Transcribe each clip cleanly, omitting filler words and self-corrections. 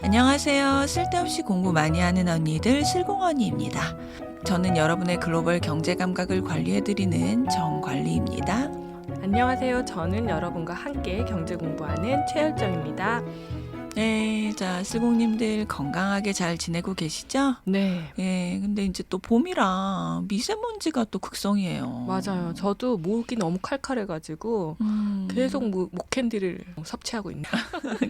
안녕하세요. 쓸데없이 공부 많이 하는 언니들 실공언니입니다. 저는 여러분의 글로벌 경제 감각을 관리해드리는 정관리입니다. 안녕하세요. 저는 여러분과 함께 경제 공부하는 최열정입니다. 네, 자, 실공님들 건강하게 잘 지내고 계시죠? 네, 예, 근데 이제 또 봄이라 미세먼지가 또 극성이에요. 맞아요. 저도 목이 너무 칼칼해가지고 계속 목캔디를 섭취하고 있네요.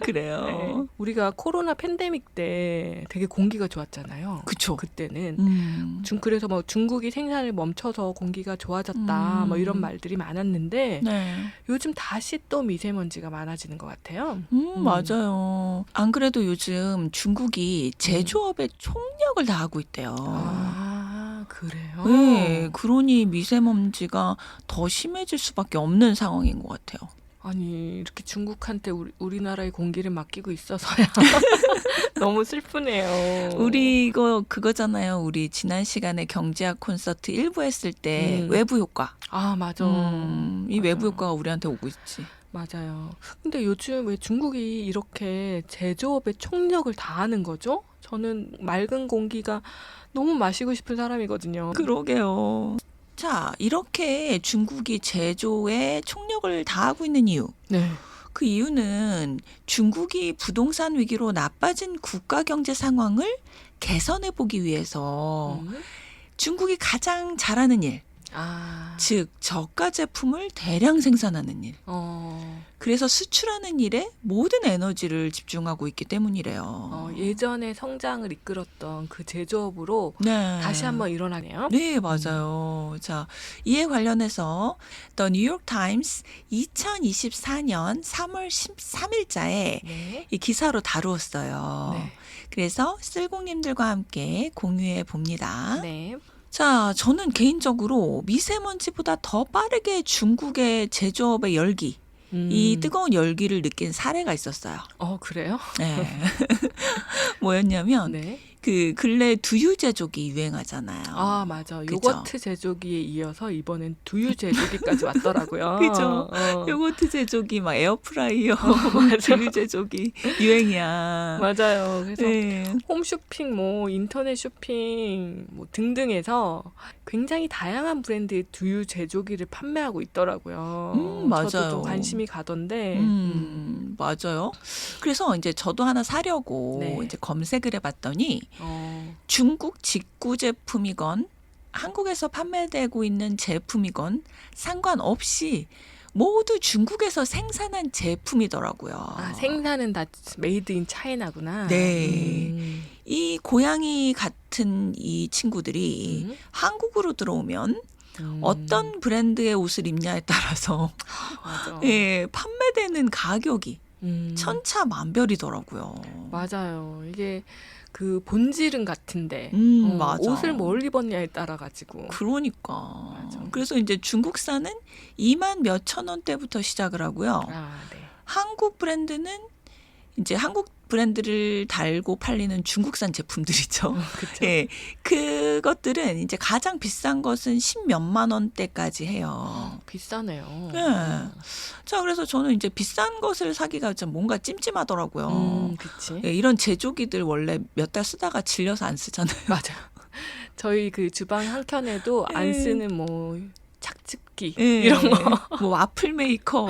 그래요. 네. 우리가 코로나 팬데믹 때 되게 공기가 좋았잖아요. 그쵸. 그때는. 그래서 뭐 중국이 생산을 멈춰서 공기가 좋아졌다 뭐 이런 말들이 많았는데 네. 요즘 다시 또 미세먼지가 많아지는 것 같아요. 맞아요. 안 그래도 요즘 중국이 제조업에 총력을 다하고 있대요. 아, 그래요? 네, 그러니 미세먼지가 더 심해질 수밖에 없는 상황인 것 같아요. 아니 이렇게 중국한테 우리나라의 공기를 맡기고 있어서야 너무 슬프네요. 우리 그거잖아요. 우리 지난 시간에 경제학 콘서트 1부 했을 때 외부 효과. 아 맞아. 이 맞아. 외부 효과가 우리한테 오고 있지. 맞아요. 근데 요즘 왜 중국이 이렇게 제조업에 총력을 다하는 거죠? 저는 맑은 공기가 너무 마시고 싶은 사람이거든요. 그러게요. 자, 이렇게 중국이 제조에 총력을 다하고 있는 이유. 네. 그 이유는 중국이 부동산 위기로 나빠진 국가 경제 상황을 개선해 보기 위해서 중국이 가장 잘하는 일, 즉 저가 제품을 대량 생산하는 일. 그래서 수출하는 일에 모든 에너지를 집중하고 있기 때문이래요. 예전에 성장을 이끌었던 그 제조업으로 네. 다시 한번 일어나네요. 네, 맞아요. 자, 이에 관련해서 The New York Times 2024년 3월 13일자에 네. 이 기사로 다루었어요. 네. 그래서 쓸공님들과 함께 공유해 봅니다. 네. 자, 저는 개인적으로 미세먼지보다 더 빠르게 중국의 제조업의 열기, 이 뜨거운 열기를 느낀 사례가 있었어요. 그래요? 네. 뭐였냐면 네. 그 근래 두유 제조기 유행하잖아요. 아, 맞아. 그죠? 요거트 제조기에 이어서 이번엔 두유 제조기까지 왔더라고요. 그죠? 요거트 제조기, 막 에어프라이어, 두유 제조기 유행이야. 맞아요. 그래서 네. 홈쇼핑, 뭐 인터넷 쇼핑 뭐 등등에서 굉장히 다양한 브랜드의 두유 제조기를 판매하고 있더라고요. 맞아요. 저도 좀 관심이 가던데. 맞아요. 그래서 이제 저도 하나 사려고 네. 이제 검색을 해봤더니 중국 직구 제품이건 한국에서 판매되고 있는 제품이건 상관없이 모두 중국에서 생산한 제품이더라고요. 생산은 다 메이드 인 차이나구나. 네. 이 고양이 같은 이 친구들이 한국으로 들어오면 어떤 브랜드의 옷을 입냐에 따라서 맞아. 예, 판매되는 가격이 천차만별이더라고요. 맞아요. 이게 그 본질은 같은데 맞아. 옷을 뭘 입었냐에 따라 가지고. 그러니까. 맞아. 그래서 이제 중국산은 2만 몇천 원대부터 시작을 하고요. 네. 한국 브랜드는 이제 한국 브랜드를 달고 팔리는 중국산 제품들이죠. 그쵸. 예, 그것들은 이제 가장 비싼 것은 10몇만 원대까지 해요. 비싸네요. 네. 자, 그래서 저는 이제 비싼 것을 사기가 좀 뭔가 찜찜하더라고요. 그치. 예, 이런 제조기들 원래 몇 달 쓰다가 질려서 안 쓰잖아요. 맞아요. 저희 그 주방 한켠에도 안 쓰는 뭐 착즙기 예, 이런 거 뭐 와플 메이커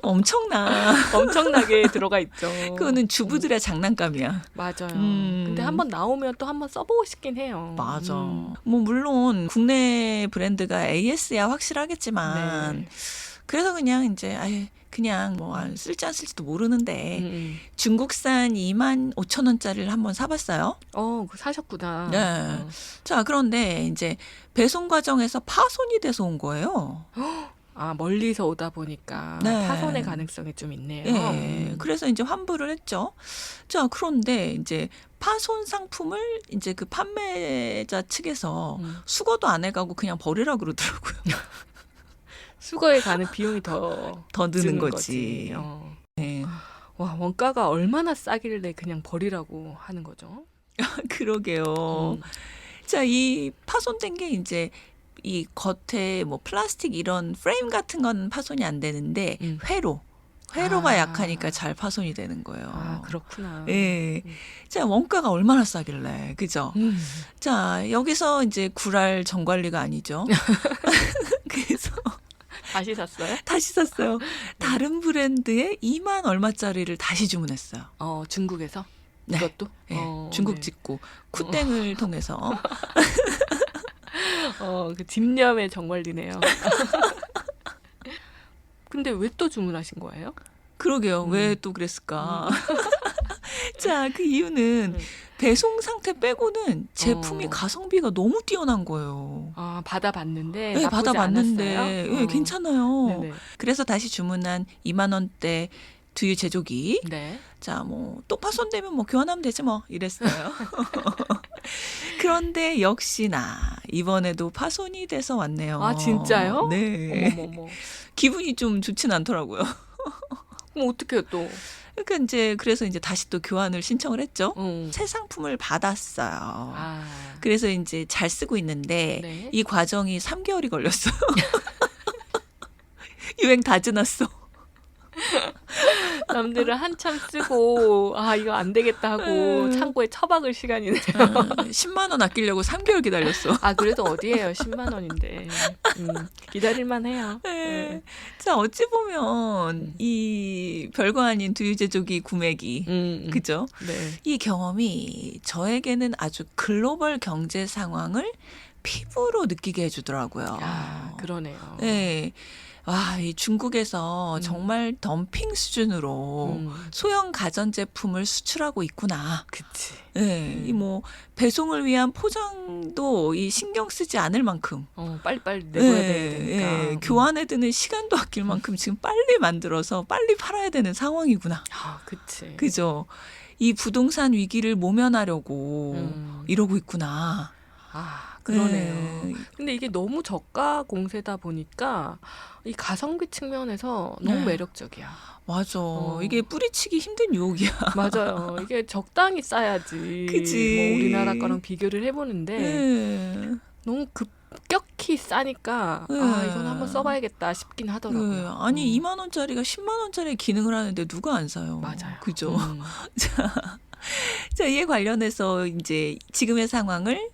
엄청나게 들어가 있죠. 그거는 주부들의 장난감이야. 맞아요. 근데 한번 나오면 또 한번 써보고 싶긴 해요. 맞아. 뭐 물론 국내 브랜드가 AS야 확실하겠지만 네. 그래서 그냥 이제 그냥 뭐 쓸지 안 쓸지도 모르는데 중국산 2만 5천 원짜리를 한번 사봤어요. 그거 사셨구나. 네. 자, 그런데 이제 배송 과정에서 파손이 돼서 온 거예요. 멀리서 오다 보니까 네. 파손의 가능성이 좀 있네요. 예. 그래서 이제 환불을 했죠. 자, 그런데 이제 파손 상품을 이제 그 판매자 측에서 수거도 안 해가고 그냥 버리라 그러더라고요. 수거에 가는 비용이 더 드는 거지. 네. 와, 원가가 얼마나 싸길래 그냥 버리라고 하는 거죠? 그러게요. 자, 이 파손된 게 이제 이 겉에 뭐 플라스틱 이런 프레임 같은 건 파손이 안 되는데 회로가 약하니까 잘 파손이 되는 거예요. 아, 그렇구나. 예. 자, 원가가 얼마나 싸길래, 그죠? 자, 여기서 이제 구랄 정관리가 아니죠. 그래서 다시 샀어요? 다시 샀어요. 다른 브랜드의 2만 얼마짜리를 다시 주문했어요. 중국에서? 네. 이것도? 네. 중국 네. 직구 쿠땡을 통해서. 그 집념의 정관리네요. 근데 왜 또 주문하신 거예요? 그러게요. 왜 또 그랬을까? 자, 그 이유는 배송 상태 빼고는 제품이 가성비가 너무 뛰어난 거예요. 아, 받아봤는데 네, 나쁘지 받아봤는데 않았어요? 예, 괜찮아요. 네네. 그래서 다시 주문한 2만 원대 두유 제조기. 네. 자, 뭐 또 파손되면 뭐 교환하면 되지 뭐 이랬어요. 그런데 역시나 이번에도 파손이 돼서 왔네요. 아, 진짜요? 네. 어머머머. 기분이 좀 좋진 않더라고요. 그럼 어떡해요 또? 그러니까 이제 그래서 이제 다시 또 교환을 신청을 했죠. 응. 새 상품을 받았어요. 아. 그래서 이제 잘 쓰고 있는데 네. 이 과정이 3개월이 걸렸어요. 유행 다 지났어. 남들은 한참 쓰고 이거 안 되겠다 하고 창고에 처박을 시간이네요. 10만 원 아끼려고 3개월 기다렸어. 그래도 어디예요? 10만 원인데. 기다릴만 해요. 네. 자, 어찌 보면 이 별거 아닌 두유 제조기 구매기, 그죠? 네. 이 경험이 저에게는 아주 글로벌 경제 상황을 피부로 느끼게 해주더라고요. 그러네요. 네. 와, 이 중국에서 정말 덤핑 수준으로 소형 가전제품을 수출하고 있구나. 그치. 네. 이 뭐 배송을 위한 포장도 이 신경 쓰지 않을 만큼. 빨리빨리 내고야 돼야 되니까. 예, 교환에 드는 시간도 아낄 만큼 지금 빨리 만들어서 빨리 팔아야 되는 상황이구나. 그치. 그죠? 이 부동산 위기를 모면하려고 이러고 있구나. 그러네요. 네. 근데 이게 너무 저가 공세다 보니까 이 가성비 측면에서 너무 네. 매력적이야. 맞아. 이게 뿌리치기 힘든 유혹이야. 맞아요. 이게 적당히 싸야지. 그치. 뭐 우리나라 거랑 비교를 해보는데 네. 너무 급격히 싸니까 네. 이건 한번 써봐야겠다 싶긴 하더라고요. 네. 아니 2만 원짜리가 10만 원짜리 기능을 하는데 누가 안 사요? 맞아요. 그죠? 자, 이에 관련해서 이제 지금의 상황을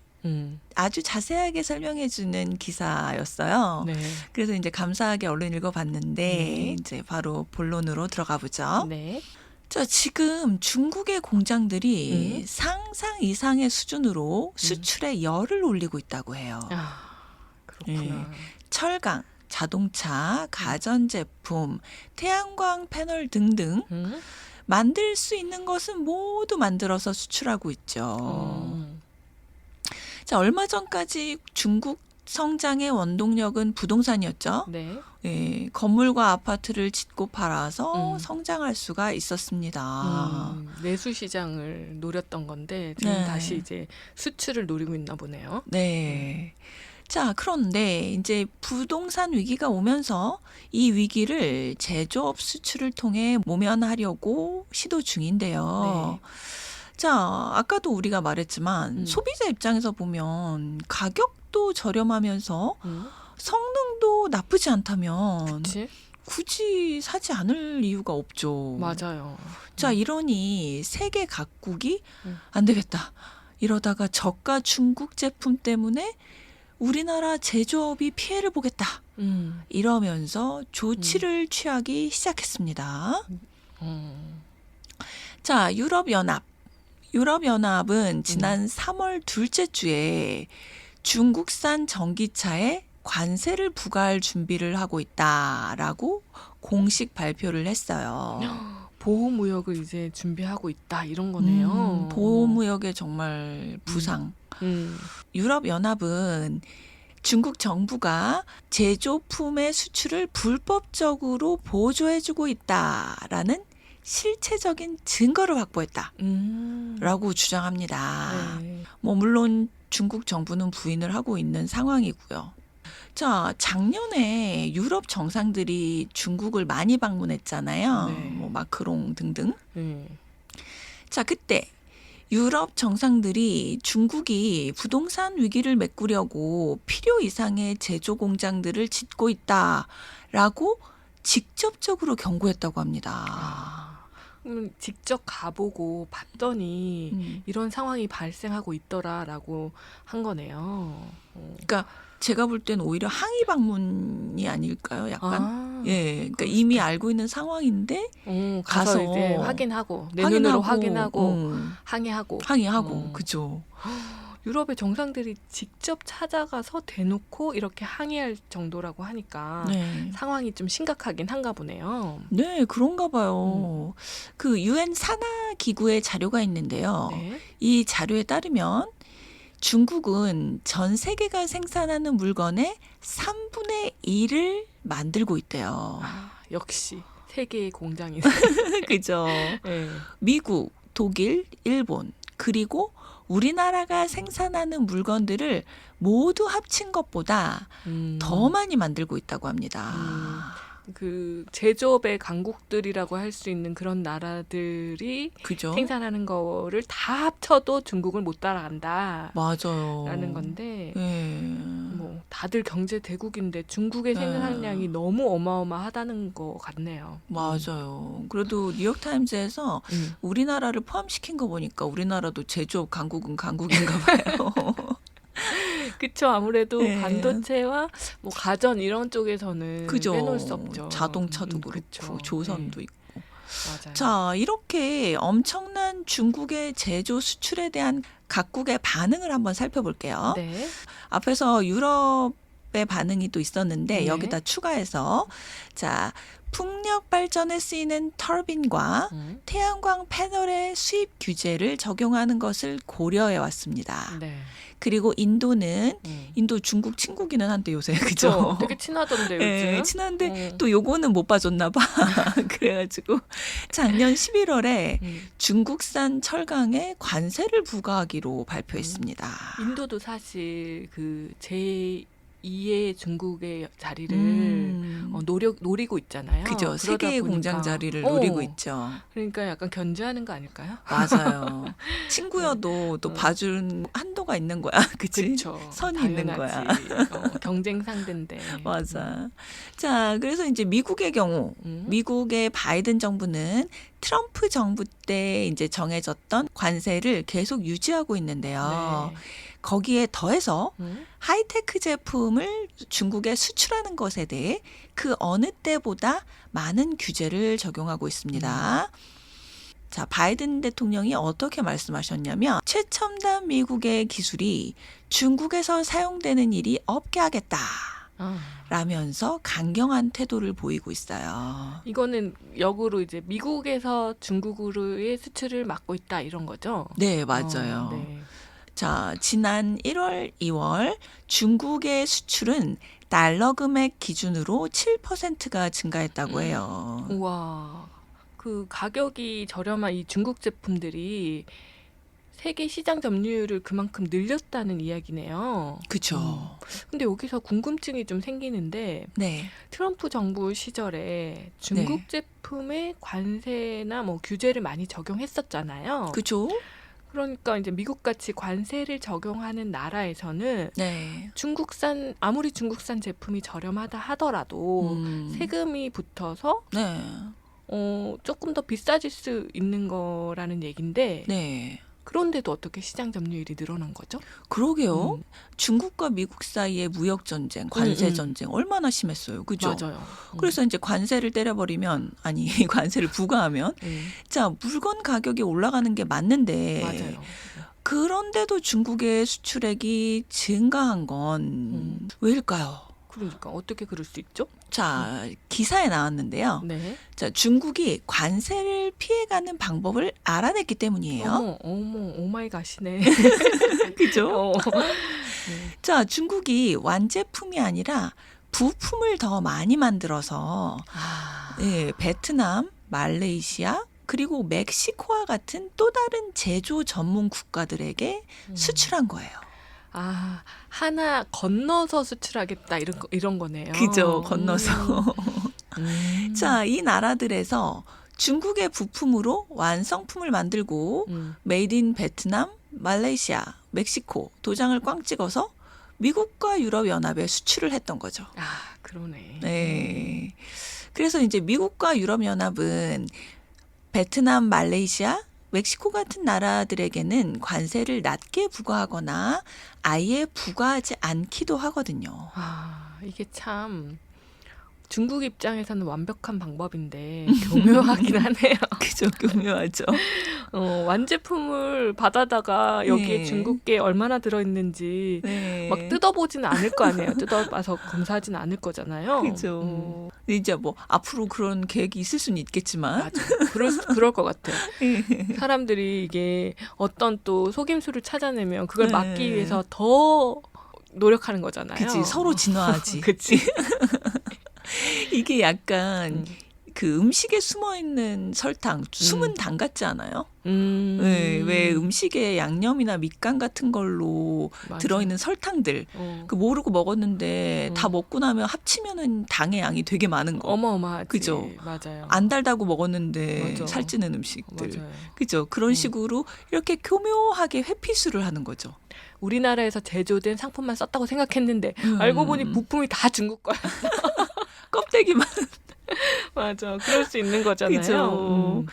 아주 자세하게 설명해주는 기사였어요. 네. 그래서 이제 감사하게 얼른 읽어봤는데 이제 바로 본론으로 들어가 보죠. 네. 자, 지금 중국의 공장들이 상상 이상의 수준으로 수출에 열을 올리고 있다고 해요. 그렇구나. 철강, 자동차, 가전제품, 태양광 패널 등등 만들 수 있는 것은 모두 만들어서 수출하고 있죠. 자, 얼마 전까지 중국 성장의 원동력은 부동산이었죠. 네. 예, 건물과 아파트를 짓고 팔아서 성장할 수가 있었습니다. 내수 시장을 노렸던 건데 지금 네. 다시 이제 수출을 노리고 있나 보네요. 네. 자, 그런데 이제 부동산 위기가 오면서 이 위기를 제조업 수출을 통해 모면하려고 시도 중인데요. 네. 자, 아까도 우리가 말했지만 소비자 입장에서 보면 가격도 저렴하면서 성능도 나쁘지 않다면 그치? 굳이 사지 않을 이유가 없죠. 맞아요. 자, 이러니 세계 각국이 안 되겠다. 이러다가 저가 중국 제품 때문에 우리나라 제조업이 피해를 보겠다. 이러면서 조치를 취하기 시작했습니다. 자, 유럽연합은 지난 3월 둘째 주에 중국산 전기차에 관세를 부과할 준비를 하고 있다라고 공식 발표를 했어요. 보호무역을 이제 준비하고 있다 이런 거네요. 보호무역의 정말 부상. 유럽연합은 중국 정부가 제조품의 수출을 불법적으로 보조해주고 있다라는 실체적인 증거를 확보했다라고 주장합니다. 네. 뭐 물론 중국 정부는 부인을 하고 있는 상황이고요. 자, 작년에 유럽 정상들이 중국을 많이 방문했잖아요. 네. 뭐 마크롱 등등. 네. 자, 그때 유럽 정상들이 중국이 부동산 위기를 메꾸려고 필요 이상의 제조 공장들을 짓고 있다라고 직접적으로 경고했다고 합니다. 직접 가보고 봤더니 이런 상황이 발생하고 있더라라고 한 거네요. 그러니까 제가 볼 때는 오히려 항의 방문이 아닐까요? 약간. 예, 그러니까 그럴 이미 수도 알고 있는 상황인데 가서 가서 이제 확인하고 내 눈으로 확인하고 항의하고 항의하고 그죠. 유럽의 정상들이 직접 찾아가서 대놓고 이렇게 항의할 정도라고 하니까 네. 상황이 좀 심각하긴 한가 보네요. 네, 그런가 봐요. 그 유엔 산하 기구의 자료가 있는데요. 네. 이 자료에 따르면 중국은 전 세계가 생산하는 물건의 3분의 1을 만들고 있대요. 역시 세계의 공장이네. 그죠. 네. 미국, 독일, 일본, 그리고 우리나라가 생산하는 물건들을 모두 합친 것보다 더 많이 만들고 있다고 합니다. 그 제조업의 강국들이라고 할 수 있는 그런 나라들이 그죠? 생산하는 거를 다 합쳐도 중국을 못 따라간다. 맞아요. 라는 건데 예. 뭐 다들 경제 대국인데 중국의 생산량이 너무 어마어마하다는 거 같네요. 맞아요. 그래도 뉴욕타임즈에서 우리나라를 포함시킨 거 보니까 우리나라도 제조업 강국은 강국인가 봐요. 그쵸. 아무래도 네. 반도체와 뭐 가전 이런 쪽에서는 그죠. 빼놓을 수 없죠. 자동차도 그렇고 그쵸. 조선도 네. 있고. 맞아요. 자, 이렇게 엄청난 중국의 제조 수출에 대한 각국의 반응을 한번 살펴볼게요. 네. 앞에서 유럽의 반응이 또 있었는데 네. 여기다 추가해서 자, 풍력 발전에 쓰이는 터빈과 태양광 패널의 수입 규제를 적용하는 것을 고려해 왔습니다. 네. 그리고 인도는 인도 중국 친구기는 한데 요새 그죠? 되게 친하던데 요즘. 네, 친한데 또 요거는 못 봐줬나 봐. 그래가지고 작년 11월에 중국산 철강에 관세를 부과하기로 발표했습니다. 인도도 사실 그 제2의 중국의 자리를 노리고 있잖아요. 그죠. 세계의 공장 자리를 노리고 있죠. 그러니까 약간 견제하는 거 아닐까요? 맞아요. 친구여도 또 봐주는 한도가 있는 거야. 그치? 그쵸. 선이 당연하지. 있는 거야. 경쟁 상대인데. 맞아. 자, 그래서 이제 미국의 경우, 미국의 바이든 정부는 트럼프 정부 때 이제 정해졌던 관세를 계속 유지하고 있는데요. 네. 거기에 더해서 하이테크 제품을 중국에 수출하는 것에 대해 그 어느 때보다 많은 규제를 적용하고 있습니다. 자, 바이든 대통령이 어떻게 말씀하셨냐면 최첨단 미국의 기술이 중국에서 사용되는 일이 없게 하겠다. 라면서 강경한 태도를 보이고 있어요. 이거는 역으로 이제 미국에서 중국으로의 수출을 막고 있다 이런 거죠? 네, 맞아요. 네. 자, 지난 1월, 2월 중국의 수출은 달러 금액 기준으로 7%가 증가했다고 해요. 우와, 그 가격이 저렴한 이 중국 제품들이 세계 시장 점유율을 그만큼 늘렸다는 이야기네요. 그렇죠. 근데 여기서 궁금증이 좀 생기는데 네. 트럼프 정부 시절에 중국 제품에 관세나 뭐 규제를 많이 적용했었잖아요. 그렇죠. 그러니까 이제 미국같이 관세를 적용하는 나라에서는 중국산 아무리 중국산 제품이 저렴하다 하더라도 세금이 붙어서 조금 더 비싸질 수 있는 거라는 얘긴데 그런데도 어떻게 시장 점유율이 늘어난 거죠? 그러게요. 중국과 미국 사이의 무역 전쟁, 관세 전쟁 얼마나 심했어요. 그죠? 맞아요. 그래서 이제 관세를 때려버리면 아니 관세를 부과하면 자 물건 가격이 올라가는 게 맞는데 맞아요. 그런데도 중국의 수출액이 증가한 건 왜일까요? 그러니까 어떻게 그럴 수 있죠? 자, 기사에 나왔는데요. 네. 자, 중국이 관세를 피해가는 방법을 알아냈기 때문이에요. 어머, 오마이갓이네. 그죠? 자, 중국이 완제품이 아니라 부품을 더 많이 만들어서 베트남, 말레이시아, 그리고 멕시코와 같은 또 다른 제조 전문 국가들에게 수출한 거예요. 아, 하나 건너서 수출하겠다 이런 거네요. 그죠, 건너서. 자, 이 나라들에서 중국의 부품으로 완성품을 만들고 메이드 인 베트남, 말레이시아, 멕시코 도장을 꽝 찍어서 미국과 유럽연합에 수출을 했던 거죠. 아, 그러네. 네. 그래서 이제 미국과 유럽연합은 베트남, 말레이시아, 멕시코 같은 나라들에게는 관세를 낮게 부과하거나 아예 부과하지 않기도 하거든요. 아, 이게 참 중국 입장에서는 완벽한 방법인데 교묘하긴 하네요. 그죠, 교묘하죠. 완제품을 받아다가 여기에 네. 중국계 얼마나 들어있는지 네. 막 뜯어보지는 않을 거 아니에요. 뜯어봐서 검사하지는 않을 거잖아요. 그죠. 이제 뭐 앞으로 그런 계획이 있을 수는 있겠지만. 맞아. 그럴 것 같아요. 사람들이 이게 어떤 또 속임수를 찾아내면 그걸 네. 막기 위해서 더 노력하는 거잖아요. 그치, 서로 진화하지. 그치. 이게 약간 그 음식에 숨어있는 설탕, 숨은 당 같지 않아요? 네, 왜 음식에 양념이나 밑간 같은 걸로 맞아. 들어있는 설탕들 그 모르고 먹었는데 다 먹고 나면 합치면은 당의 양이 되게 많은 거. 어마어마하지. 그죠? 맞아요. 안 달다고 먹었는데 맞아. 살찌는 음식들. 맞아요. 그죠? 그런 식으로 이렇게 교묘하게 회피수를 하는 거죠. 우리나라에서 제조된 상품만 썼다고 생각했는데 알고 보니 부품이 다 중국 거야. 껍데기만. 맞아. 그럴 수 있는 거잖아요. 그죠.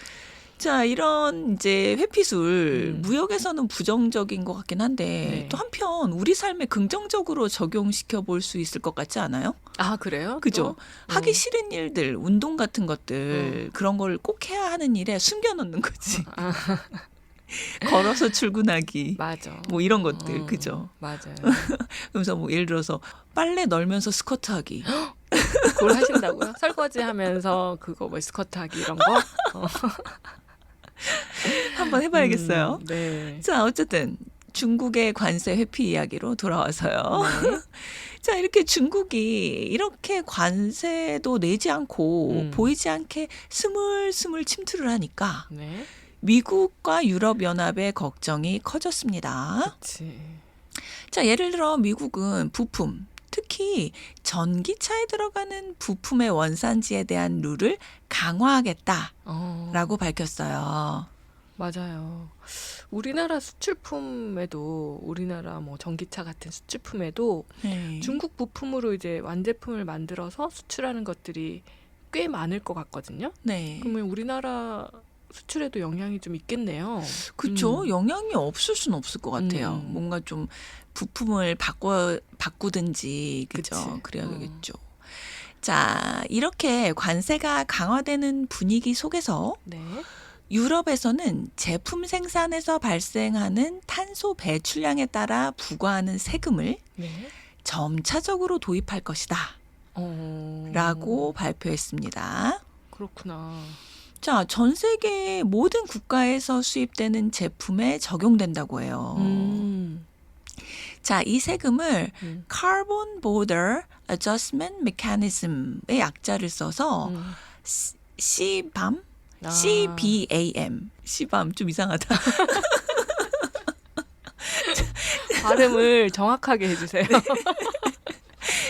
자, 이런 이제 회피술 무역에서는 부정적인 것 같긴 한데 네. 또 한편 우리 삶에 긍정적으로 적용시켜 볼 수 있을 것 같지 않아요? 아, 그래요? 그죠? 하기 싫은 일들, 운동 같은 것들 그런 걸 꼭 해야 하는 일에 숨겨놓는 거지. 걸어서 출근하기. 맞아. 뭐 이런 것들, 그죠? 맞아요. 그래서 뭐 예를 들어서 빨래 널면서 스쿼트 하기. 그걸 하신다고요? 설거지 하면서 그거 뭐 스쿼트 하기 이런 거? 한번 해봐야겠어요. 네. 자, 어쨌든 중국의 관세 회피 이야기로 돌아와서요. 네. 자, 이렇게 중국이 이렇게 관세도 내지 않고 보이지 않게 스물스물 침투를 하니까 네. 미국과 유럽연합의 걱정이 커졌습니다. 그치. 자, 예를 들어 미국은 부품, 특히 전기차에 들어가는 부품의 원산지에 대한 룰을 강화하겠다라고 밝혔어요. 맞아요. 우리나라 수출품에도 우리나라 뭐 전기차 같은 수출품에도 네. 중국 부품으로 이제 완제품을 만들어서 수출하는 것들이 꽤 많을 것 같거든요. 네. 그러면 우리나라 수출에도 영향이 좀 있겠네요. 그렇죠. 영향이 없을 수는 없을 것 같아요. 뭔가 좀 부품을 바꾸든지 그죠. 그래야 되겠죠. 자, 이렇게 관세가 강화되는 분위기 속에서 네. 유럽에서는 제품 생산에서 발생하는 탄소 배출량에 따라 부과하는 세금을 네. 점차적으로 도입할 것이다. 라고 발표했습니다. 그렇구나. 자, 전 세계 모든 국가에서 수입되는 제품에 적용된다고 해요. 자, 이 세금을 Carbon Border Adjustment Mechanism의 약자를 써서 CBAM, CBAM, CBAM 좀 이상하다. 발음을 정확하게 해주세요.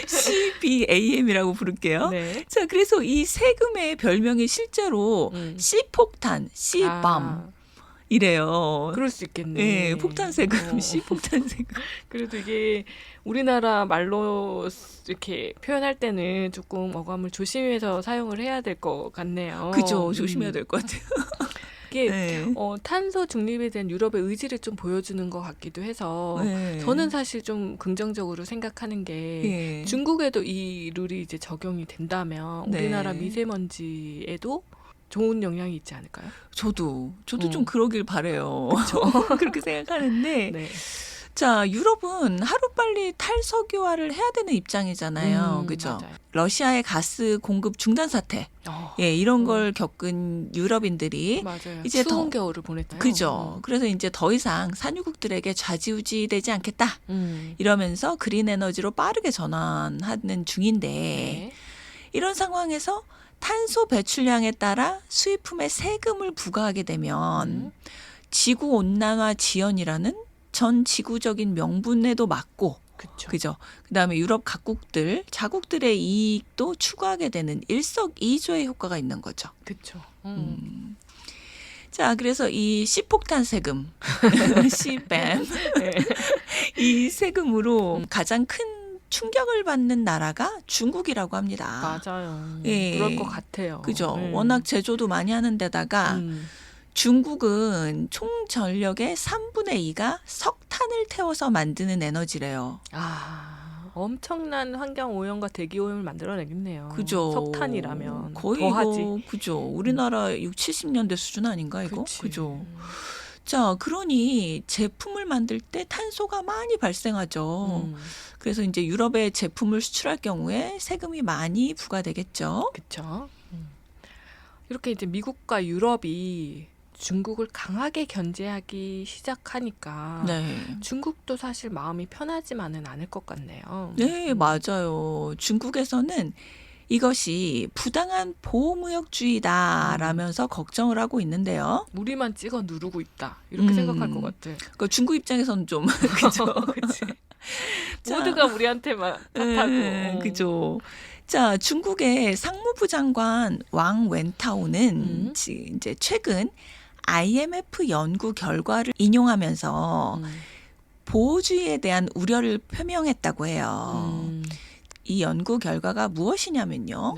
CBAM이라고 부를게요. 네. 자, 그래서 이 세금의 별명이 실제로 C폭탄, CBAM 이래요. 그럴 수 있겠네. 네, 폭탄 세금, C폭탄 세금. 그래도 이게 우리나라 말로 이렇게 표현할 때는 조금 어감을 조심해서 사용을 해야 될 것 같네요. 그죠, 조심해야 될 것 같아요. 이게 네. 탄소 중립에 대한 유럽의 의지를 좀 보여주는 것 같기도 해서 네. 저는 사실 좀 긍정적으로 생각하는 게 중국에도 이 룰이 이제 적용이 된다면 우리나라 미세먼지에도 좋은 영향이 있지 않을까요? 저도 좀 그러길 바래요. 그렇게 생각하는데 네. 자, 유럽은 하루빨리 탈석유화를 해야 되는 입장이잖아요. 그죠? 맞아요. 러시아의 가스 공급 중단 사태. 예, 이런 걸 겪은 유럽인들이 맞아요. 이제 추운 겨울을 보냈잖아요. 그죠. 그래서 이제 더 이상 산유국들에게 좌지우지 되지 않겠다. 이러면서 그린 에너지로 빠르게 전환하는 중인데 네. 이런 상황에서 탄소 배출량에 따라 수입품에 세금을 부과하게 되면 지구 온난화 지연이라는 전 지구적인 명분에도 맞고 그죠. 그다음에 유럽 각국들, 자국들의 이익도 추구하게 되는 일석이조의 효과가 있는 거죠. 그렇죠. 자, 그래서 이 C폭탄 세금, C뱀, 네. 이 세금으로 가장 큰 충격을 받는 나라가 중국이라고 합니다. 맞아요. 그럴 것 같아요. 그죠. 워낙 제조도 많이 하는 데다가 중국은 총 전력의 3분의 2가 석탄을 태워서 만드는 에너지래요. 엄청난 환경 오염과 대기 오염을 만들어내겠네요. 그죠. 석탄이라면 거의 더하지. 그죠. 우리나라 6, 70년대 수준 아닌가 이거? 그죠. 자, 그러니 제품을 만들 때 탄소가 많이 발생하죠. 그래서 이제 유럽에 제품을 수출할 경우에 세금이 많이 부과되겠죠. 그렇죠. 이렇게 이제 미국과 유럽이 중국을 강하게 견제하기 시작하니까 중국도 사실 마음이 편하지만은 않을 것 같네요. 네, 맞아요. 중국에서는 이것이 부당한 보호무역주의다라면서 걱정을 하고 있는데요. 우리만 찍어 누르고 있다 이렇게 생각할 것 같아. 그러니까 중국 입장에서는 좀 그죠. 그치. 모두가 우리한테만 탓하고. 그죠. 자, 중국의 상무부 장관 왕 웬타오는 이제 최근 IMF 연구 결과를 인용하면서 보호주의에 대한 우려를 표명했다고 해요. 이 연구 결과가 무엇이냐면요.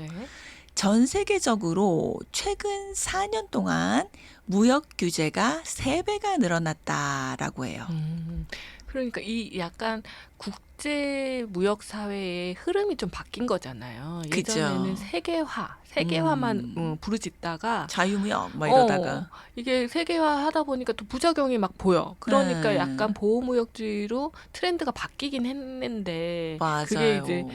전 세계적으로 최근 4년 동안 무역 규제가 3배가 늘어났다라고 해요. 그러니까 이 약간 국제 무역 사회의 흐름이 좀 바뀐 거잖아요. 예전에는 세계화만 부르짖다가 자유무역 막 이러다가 이게 세계화 하다 보니까 또 부작용이 막 보여. 그러니까 약간 보호무역주의로 트렌드가 바뀌긴 했는데 맞아요. 그게 이제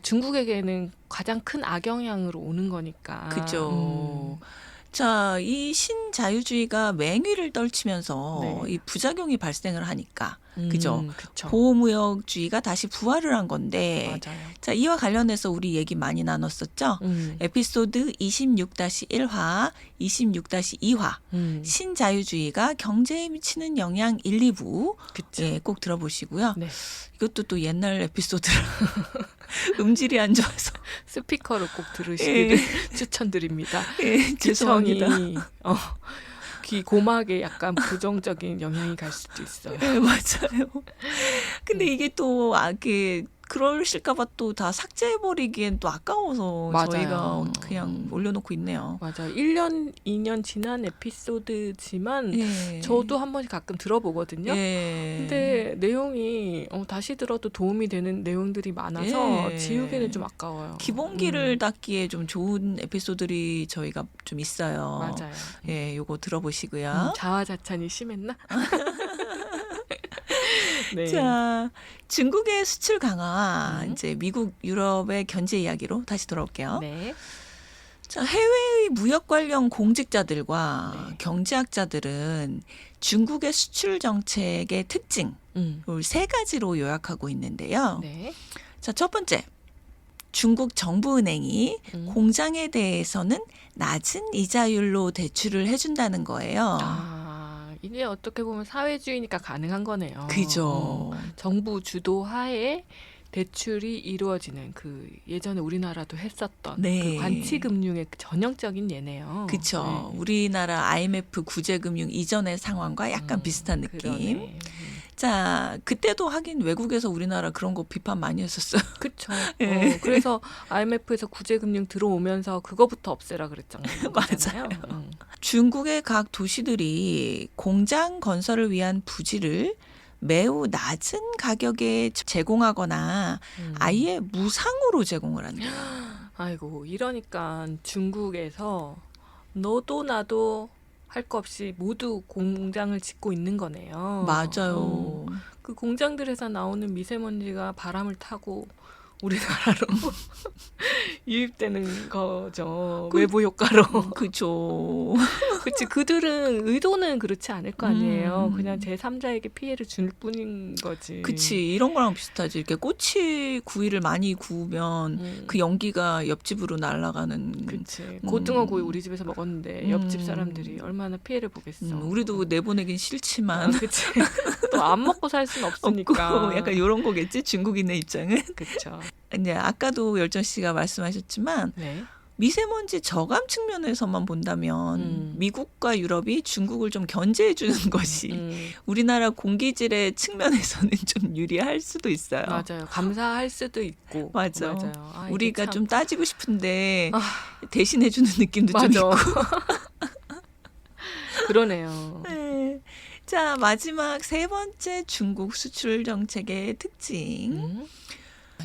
중국에게는 가장 큰 악영향으로 오는 거니까. 그죠. 자, 이 신자유주의가 맹위를 떨치면서 이 부작용이 발생을 하니까 그죠. 보호무역주의가 다시 부활을 한 건데 맞아요. 자, 이와 관련해서 우리 얘기 많이 나눴었죠. 에피소드 26-1화, 26-2화 신자유주의가 경제에 미치는 영향 1, 2부 예, 꼭 들어보시고요. 이것도 또 옛날 에피소드라 음질이 안 좋아서 스피커로 꼭 들으시기를 추천드립니다. 죄송합니다. 귀 고막에 약간 부정적인 영향이 갈 수도 있어요. 맞아요. 근데 이게 또 그러실까봐 또 다 삭제해버리기엔 또 아까워서 저희가 그냥 올려놓고 있네요. 맞아요. 1년, 2년 지난 에피소드지만 저도 한 번씩 가끔 들어보거든요. 근데 내용이 다시 들어도 도움이 되는 내용들이 많아서 지우기는 좀 아까워요. 기본기를 닦기에 좀 좋은 에피소드들이 저희가 좀 있어요. 맞아요. 예, 요거 들어보시고요. 자화자찬이 심했나? 자, 중국의 수출 강화, 이제 미국, 유럽의 견제 이야기로 다시 돌아올게요. 자, 해외의 무역 관련 공직자들과 경제학자들은 중국의 수출 정책의 특징, 세 가지로 요약하고 있는데요. 자, 첫 번째, 중국 정부은행이 공장에 대해서는 낮은 이자율로 대출을 해준다는 거예요. 이게 어떻게 보면 사회주의니까 가능한 거네요. 그죠. 정부 주도 하에 대출이 이루어지는 그 예전에 우리나라도 했었던 그 관치금융의 전형적인 예네요. 그렇죠. 우리나라 IMF 구제금융 이전의 상황과 약간 비슷한 느낌. 자, 그때도 하긴 외국에서 우리나라 그런 거 비판 많이 했었어요. 그렇죠. 그래서 IMF에서 구제금융 들어오면서 그거부터 없애라 그랬잖아요. 맞아요. 중국의 각 도시들이 공장 건설을 위한 부지를 매우 낮은 가격에 제공하거나 아예 무상으로 제공을 한대요. 아이고, 이러니까 중국에서 너도 나도 할 거 없이 모두 공장을 짓고 있는 거네요. 맞아요. 그 공장들에서 나오는 미세먼지가 바람을 타고 우리나라로 유입되는 거죠. 외부 효과로. 그죠. 그치. 그들은 의도는 그렇지 않을 거 아니에요. 그냥 제3자에게 피해를 줄 뿐인 거지. 그치. 이런 거랑 비슷하지. 이렇게 구이를 많이 구우면 그 연기가 옆집으로 날아가는. 그치. 고등어 구이 우리 집에서 먹었는데 옆집 사람들이 얼마나 피해를 보겠어. 우리도 내보내긴 싫지만. 그치. 또 안 먹고 살 수는 없으니까. 없고 약간 이런 거겠지 중국인의 입장은. 그렇죠. 이제 아까도 열정 씨가 말씀하셨지만 네. 미세먼지 저감 측면에서만 본다면 미국과 유럽이 중국을 좀 견제해 주는 것이 우리나라 공기질의 측면에서는 좀 유리할 수도 있어요. 맞아요. 감사할 수도 있고. 맞아. 맞아요. 아, 우리가 참... 좀 따지고 싶은데 대신해 주는 느낌도 맞아. 좀 있고. 그러네요. 네. 자, 마지막 세 번째 중국 수출 정책의 특징.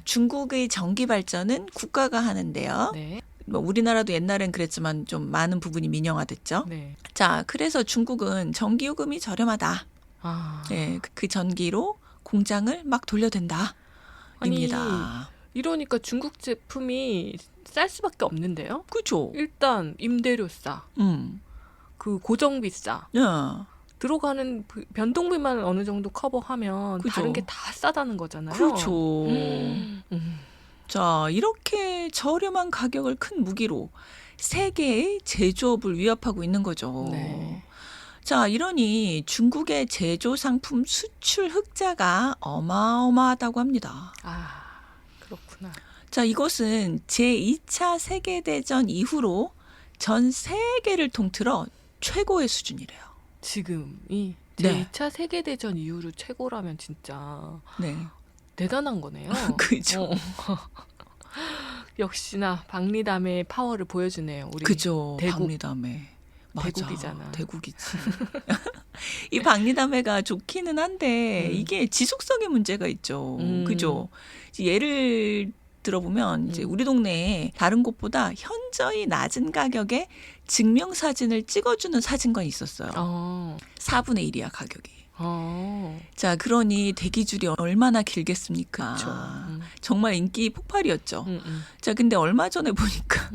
중국의 전기 발전은 국가가 하는데요. 네. 뭐 우리나라도 옛날엔 그랬지만 좀 많은 부분이 민영화됐죠. 네. 자, 그래서 중국은 전기요금이 저렴하다. 네, 그 전기로 공장을 막 돌려댄다. 입니다. 이러니까 중국 제품이 쌀 수밖에 없는데요. 그렇죠. 일단 임대료 싸. 그 고정비 싸. 들어가는 변동비만 어느 정도 커버하면 그죠. 다른 게 다 싸다는 거잖아요. 그렇죠. 자, 이렇게 저렴한 가격을 큰 무기로 세계의 제조업을 위협하고 있는 거죠. 네. 자, 이러니 중국의 제조 상품 수출 흑자가 어마어마하다고 합니다. 아, 그렇구나. 자, 이것은 제2차 세계대전 이후로 전 세계를 통틀어 최고의 수준이래요. 지금이 제2차 세계대전 이후로 최고라면 진짜 네. 대단한 거네요. 그죠. 역시나 박리담의 파워를 보여주네요. 우리 그죠. 대국. 박리담회. 맞아. 대국이잖아. 대국이지. 이 박리담회가 좋기는 한데 이게 지속성의 문제가 있죠. 그죠. 예를 들어보면 이제 우리 동네에 다른 곳보다 현저히 낮은 가격에 증명사진을 찍어주는 사진관이 있었어요. 4분의 1이야 가격이. 자, 그러니 대기줄이 얼마나 길겠습니까? 정말 인기 폭발이었죠. 자, 근데 얼마 전에 보니까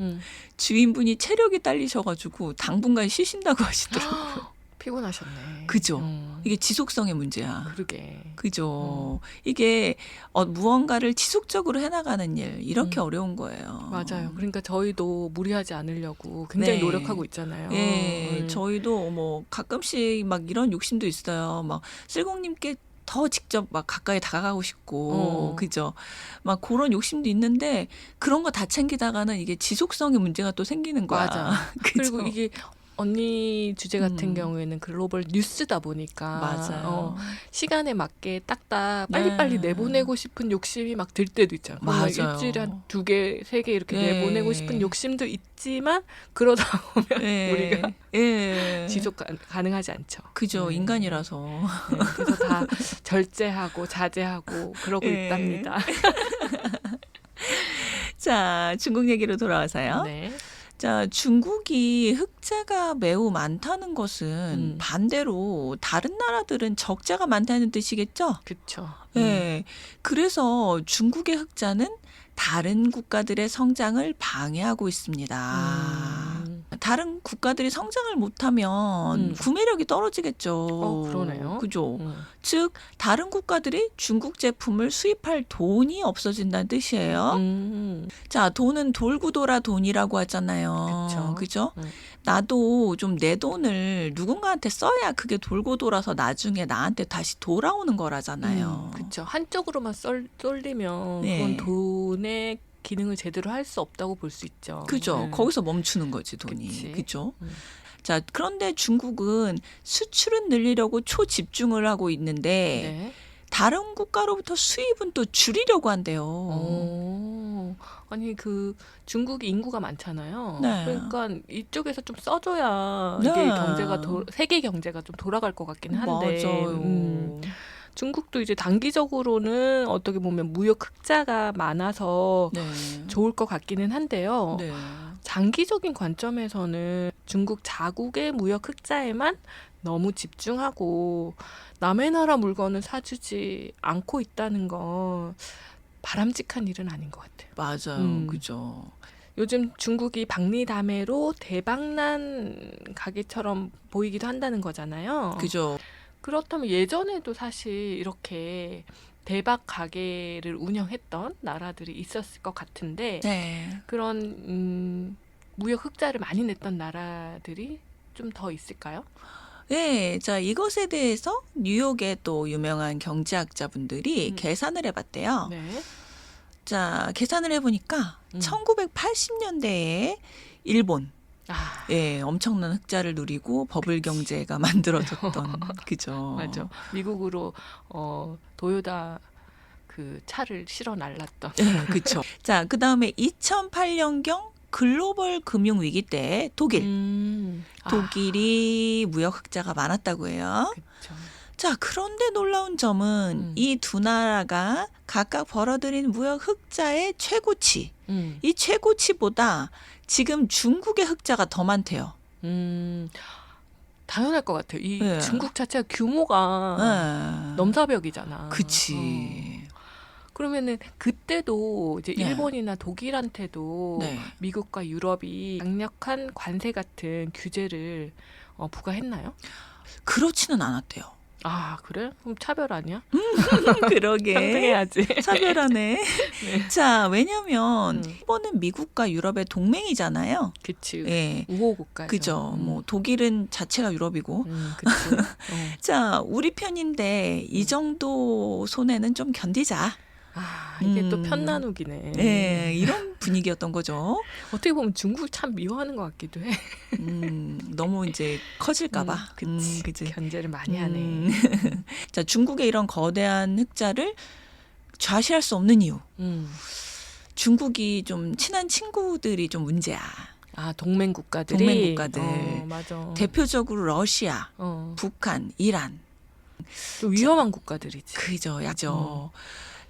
주인분이 체력이 딸리셔가지고 당분간 쉬신다고 하시더라고요. 피곤하셨네. 그죠. 이게 지속성의 문제야. 그러게. 그죠. 이게 무언가를 지속적으로 해나가는 일 이렇게 어려운 거예요. 맞아요. 그러니까 저희도 무리하지 않으려고 굉장히 노력하고 있잖아요. 네. 저희도 뭐 가끔씩 막 이런 욕심도 있어요. 막 쓸공님께 더 직접 막 가까이 다가가고 싶고, 그죠? 막 그런 욕심도 있는데 그런 거 다 챙기다가는 이게 지속성의 문제가 또 생기는 거야. 맞아. 그리고 이게 언니 주제 같은 경우에는 글로벌 뉴스다 보니까 맞아요. 시간에 맞게 딱딱 빨리빨리 내보내고 싶은 욕심이 막 들 때도 있잖아요. 맞아요. 일주일에 한 2개, 3개 이렇게 내보내고 싶은 욕심도 있지만 그러다 보면 우리가 지속 가능하지 않죠. 그죠. 인간이라서. 그래서 다 절제하고 자제하고 그러고 있답니다. 자, 중국 얘기로 돌아와서요. 네. 자, 중국이 흑자가 매우 많다는 것은 반대로 다른 나라들은 적자가 많다는 뜻이겠죠? 그렇죠. 네. 그래서 중국의 흑자는 다른 국가들의 성장을 방해하고 있습니다. 다른 국가들이 성장을 못하면 구매력이 떨어지겠죠. 그러네요. 그죠? 즉 다른 국가들이 중국 제품을 수입할 돈이 없어진다는 뜻이에요. 자, 돈은 돌고 돌아 돈이라고 하잖아요. 그죠? 나도 좀 내 돈을 누군가한테 써야 그게 돌고 돌아서 나중에 나한테 다시 돌아오는 거라잖아요. 그렇죠. 한쪽으로만 쏠리면 그건 돈의 기능을 제대로 할 수 없다고 볼 수 있죠. 그죠. 거기서 멈추는 거지 돈이. 그죠. 자, 그런데 중국은 수출은 늘리려고 초집중을 하고 있는데 다른 국가로부터 수입은 또 줄이려고 한대요. 아니 그 중국이 인구가 많잖아요. 그러니까 이쪽에서 좀 써줘야 이게 경제가 세계 경제가 좀 돌아갈 것 같긴 한데. 맞아요. 중국도 이제 단기적으로는 어떻게 보면 무역 흑자가 많아서 좋을 것 같기는 한데요. 장기적인 관점에서는 중국 자국의 무역 흑자에만 너무 집중하고 남의 나라 물건을 사주지 않고 있다는 건 바람직한 일은 아닌 것 같아요. 맞아요. 그죠. 요즘 중국이 박리담회로 대박난 가게처럼 보이기도 한다는 거잖아요. 그죠. 그렇다면 예전에도 사실 이렇게 대박 가게를 운영했던 나라들이 있었을 것 같은데 그런 무역 흑자를 많이 냈던 나라들이 좀 더 있을까요? 네, 자 이것에 대해서 뉴욕의 또 유명한 경제학자분들이 계산을 해봤대요. 네. 자 계산을 해보니까 1980년대에 일본 예, 엄청난 흑자를 누리고 버블 경제가 만들어졌던 그죠. 맞아. 미국으로 도요타 그 차를 실어 날랐던. 네, 그렇죠. 자, 그다음에 2008년경 글로벌 금융 위기 때 독일이 무역 흑자가 많았다고 해요. 그쵸. 자, 그런데 놀라운 점은 이 두 나라가 각각 벌어들인 무역 흑자의 최고치. 이 최고치보다 지금 중국의 흑자가 더 많대요. 당연할 것 같아요. 이 중국 자체가 규모가 넘사벽이잖아. 그치. 그러면은 그때도 이제 일본이나 독일한테도 미국과 유럽이 강력한 관세 같은 규제를 부과했나요? 그렇지는 않았대요. 아, 그래? 그럼 차별 아니야? 그러게. 상등해야지. 차별하네. 네. 자, 왜냐면 일본은 미국과 유럽의 동맹이잖아요. 그치. 예. 우호 국가죠. 그죠. 뭐 독일은 자체가 유럽이고. 그치. 자, 우리 편인데 이 정도 손해는 좀 견디자. 아, 이게 또 편나누기네. 네, 이런 분위기였던 거죠. 어떻게 보면 중국 참 미워하는 것 같기도 해. 너무 이제 커질까봐. 그치. 견제를 많이 하네. 자, 중국의 이런 거대한 흑자를 좌시할 수 없는 이유. 중국이 좀 친한 친구들이 좀 문제야. 아, 동맹 국가들. 맞아. 대표적으로 러시아, 북한, 이란. 또 위험한 국가들이지. 그죠, 야죠.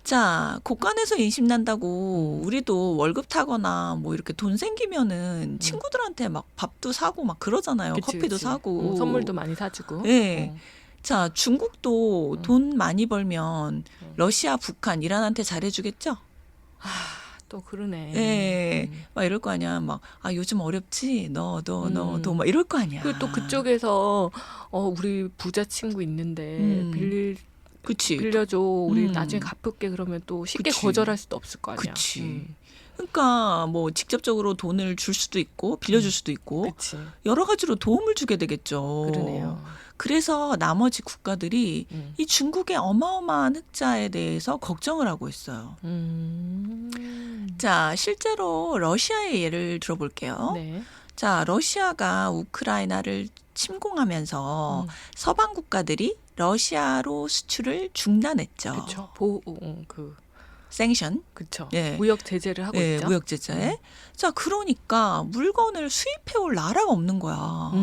자, 곳간에서 인심난다고 우리도 월급 타거나 뭐 이렇게 돈 생기면은 친구들한테 막 밥도 사고 막 그러잖아요. 그치, 커피도 사고. 선물도 많이 사주고. 네. 자, 중국도 돈 많이 벌면 러시아, 북한, 이란한테 잘해주겠죠? 또 그러네. 네. 막 이럴 거 아니야. 막, 아, 요즘 어렵지? 너도 막 이럴 거 아니야. 그리고 또 그쪽에서 우리 부자 친구 있는데 빌려줘. 우리 나중에 갚을게. 그러면 또 쉽게 거절할 수도 없을 거 아니야. 그치. 그러니까 뭐 직접적으로 돈을 줄 수도 있고 빌려줄 수도 있고 여러 가지로 도움을 주게 되겠죠. 그러네요. 그래서 나머지 국가들이 이 중국의 어마어마한 흑자에 대해서 걱정을 하고 있어요. 자, 실제로 러시아의 예를 들어볼게요. 네. 자, 러시아가 우크라이나를 침공하면서 서방 국가들이 러시아로 수출을 중단했죠. 그렇죠. 생션. 그렇죠. 네. 무역 제재를 하고 있죠. 무역 제재. 자, 그러니까 물건을 수입해 올 나라가 없는 거야.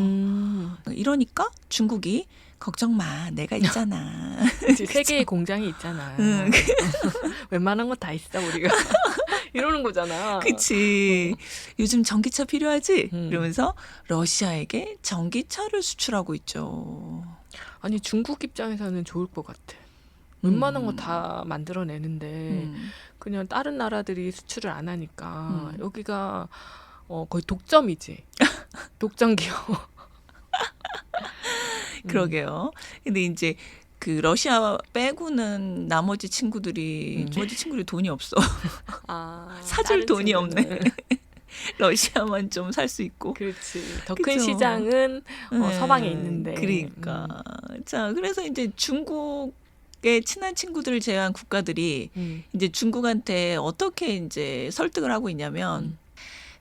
이러니까 중국이 걱정 마, 내가 있잖아. 세계의 공장이 있잖아. 웬만한 거 다 있어 우리가. 이러는 거잖아. 그치. 요즘 전기차 필요하지? 이러면서 러시아에게 전기차를 수출하고 있죠. 아니 중국 입장에서는 좋을 것 같아. 웬만한 거 다 만들어내는데 그냥 다른 나라들이 수출을 안 하니까 여기가 거의 독점이지. 독점 기업. 그러게요. 근데 이제 그 러시아 빼고는 나머지 친구들이 돈이 없어. 사줄 돈이 없네. 러시아만 좀 살 수 있고. 그렇지. 더 큰 시장은 서방에 있는데. 그러니까. 자, 그래서 이제 중국의 친한 친구들을 제외한 국가들이 이제 중국한테 어떻게 이제 설득을 하고 있냐면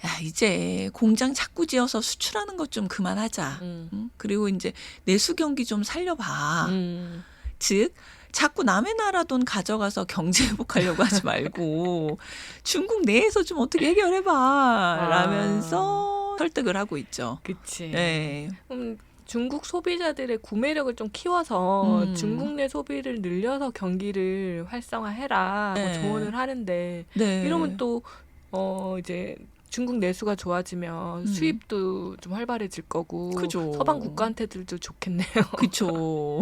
야, 이제 공장 자꾸 지어서 수출하는 것 좀 그만하자. 그리고 이제 내수 경기 좀 살려봐. 즉 자꾸 남의 나라 돈 가져가서 경제 회복하려고 하지 말고 중국 내에서 좀 어떻게 해결해봐. 라면서 설득을 하고 있죠. 그치. 네. 중국 소비자들의 구매력을 좀 키워서 중국 내 소비를 늘려서 경기를 활성화해라. 뭐 조언을 하는데 이러면 또 이제 중국 내수가 좋아지면 수입도 좀 활발해질 거고 그죠. 서방 국가한테들도 좋겠네요. 그렇죠.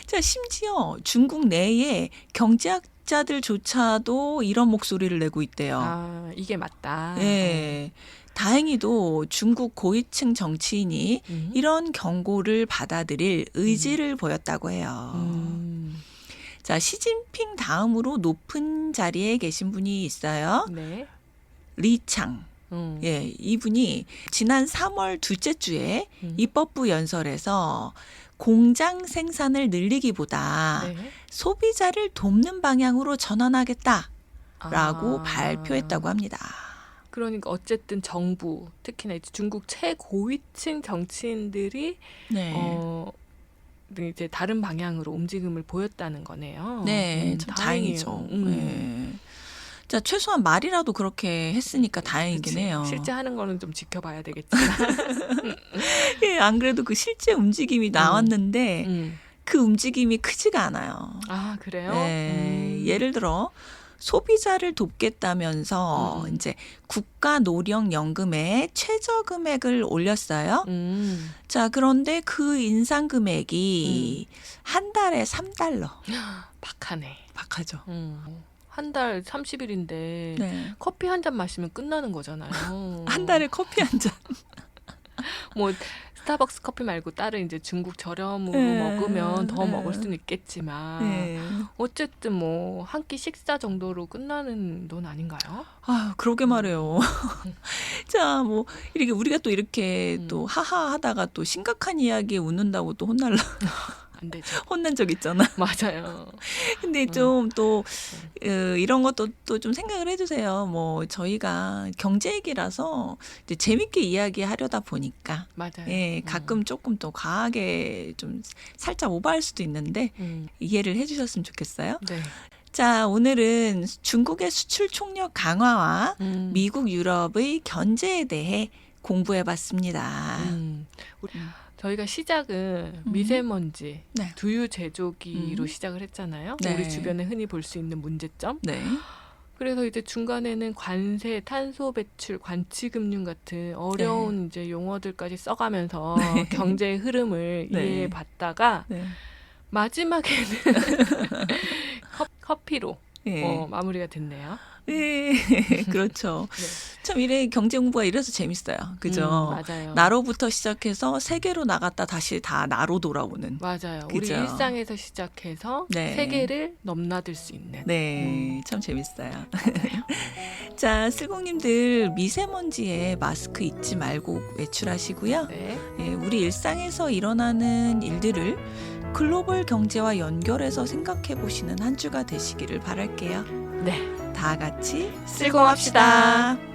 자, 심지어 중국 내에 경제학자들조차도 이런 목소리를 내고 있대요. 아, 이게 맞다. 네. 다행히도 중국 고위층 정치인이 이런 경고를 받아들일 의지를 보였다고 해요. 자, 시진핑 다음으로 높은 자리에 계신 분이 있어요. 네. 리창. 예, 이분이 지난 3월 둘째 주에 입법부 연설에서 공장 생산을 늘리기보다 네. 소비자를 돕는 방향으로 전환하겠다라고 발표했다고 합니다. 그러니까 어쨌든 정부, 특히나 이제 중국 최고위층 정치인들이 네. 이제 다른 방향으로 움직임을 보였다는 거네요. 네, 참 다행이죠. 네. 자, 최소한 말이라도 그렇게 했으니까 다행이긴 그치. 해요. 실제 하는 거는 좀 지켜봐야 되겠지만. 예, 안 그래도 그 실제 움직임이 나왔는데 그 움직임이 크지가 않아요. 아, 그래요? 네, 예를 들어 소비자를 돕겠다면서 이제 국가노령연금의 최저 금액을 올렸어요. 자, 그런데 그 인상 금액이 한 달에 $3. 박하네. 박하죠. 한 달 30일인데 네. 커피 한 잔 마시면 끝나는 거잖아요. 한 달에 커피 한 잔. 뭐 스타벅스 커피 말고 다른 이제 중국 저렴으로 먹으면 더 먹을 수는 있겠지만 어쨌든 뭐 한 끼 식사 정도로 끝나는 돈 아닌가요? 아, 그러게 말해요. 자, 뭐 이렇게 우리가 또 이렇게 또 하하 하다가 또 심각한 이야기에 웃는다고 또 혼날라. 안 되죠. 혼난 적 있잖아. 맞아요. 근데 좀 또 이런 것도 또 좀 생각을 해주세요. 뭐 저희가 경제 얘기라서 이제 재밌게 이야기하려다 보니까 맞아요. 예, 가끔 조금 또 과하게 좀 살짝 오버할 수도 있는데 이해를 해주셨으면 좋겠어요. 네. 자, 오늘은 중국의 수출 총력 강화와 미국, 유럽의 견제에 대해 공부해봤습니다. 저희가 시작은 미세먼지, 네. 두유 제조기로 시작을 했잖아요. 네. 우리 주변에 흔히 볼 수 있는 문제점. 네. 그래서 이제 중간에는 관세, 탄소 배출, 관치금융 같은 어려운 네. 이제 용어들까지 써가면서 네. 경제의 흐름을 네. 이해해봤다가 네. 마지막에는 커피로 네. 마무리가 됐네요. 네, 그렇죠. 네. 참 이래 경제 공부가 이래서 재밌어요. 그죠? 맞아요. 나로부터 시작해서 세계로 나갔다 다시 다 나로 돌아오는. 맞아요. 그죠? 우리 일상에서 시작해서 네. 세계를 넘나들 수 있는. 네, 참 재밌어요. 자, 슬공님들 미세먼지에 마스크 잊지 말고 외출하시고요. 네. 네, 우리 일상에서 일어나는 일들을 글로벌 경제와 연결해서 생각해 보시는 한 주가 되시기를 바랄게요. 네. 다 같이 슬공합시다.